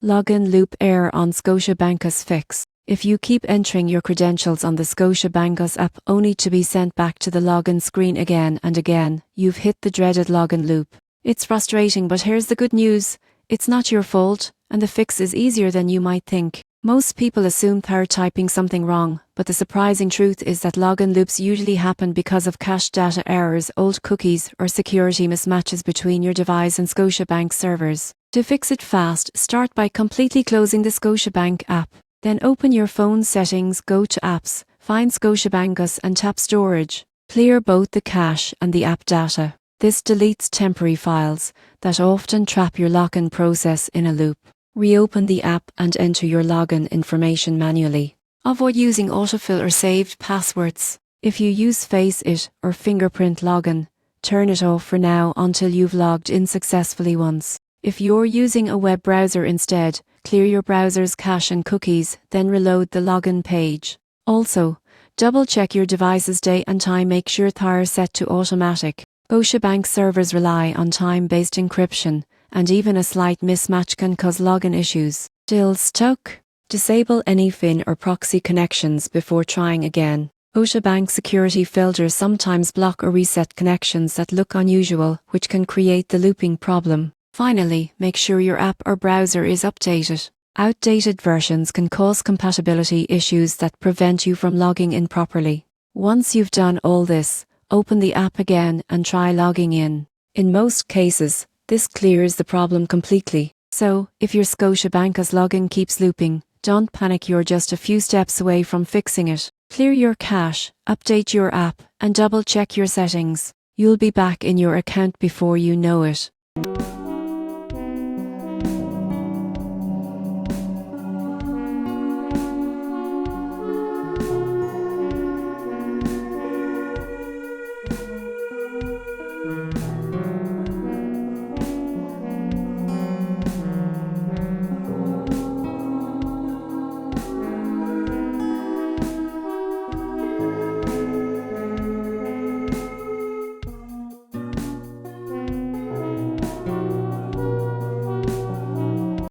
Login loop error on Scotiabank US Fix. If you keep entering your credentials on the Scotiabank US app only to be sent back to the login screen again and again, you've hit the dreaded login loop. It's frustrating, but here's the good news. It's not your fault, and the fix is easier than you might think. Most people assume they're typing something wrong, but the surprising truth is that login loops usually happen because of cached data errors, old cookies, or security mismatches between your device and Scotiabank servers. To fix it fast, start by completely closing the Scotiabank app. Then open your phone settings, go to Apps, find Scotiabank US and tap Storage. Clear both the cache and the app data. This deletes temporary files that often trap your login process in a loop. Reopen the app and enter your login information manually. Avoid using autofill or saved passwords. If you use Face It or fingerprint login, turn it off for now until you've logged in successfully once. If you're using a web browser instead, clear your browser's cache and cookies, then reload the login page. Also, double-check your device's date and time. Make sure they're set to automatic. Scotiabank servers rely on time-based encryption, and even a slight mismatch can cause login issues. Still stuck? Disable any FIN or proxy connections before trying again. Scotiabank security filters sometimes block or reset connections that look unusual, which can create the looping problem. Finally, make sure your app or browser is updated. Outdated versions can cause compatibility issues that prevent you from logging in properly. Once you've done all this, open the app again and try logging in. In most cases, this clears the problem completely. So, if your Scotiabank US login keeps looping, don't panic, you're just a few steps away from fixing it. Clear your cache, update your app, and double-check your settings. You'll be back in your account before you know it.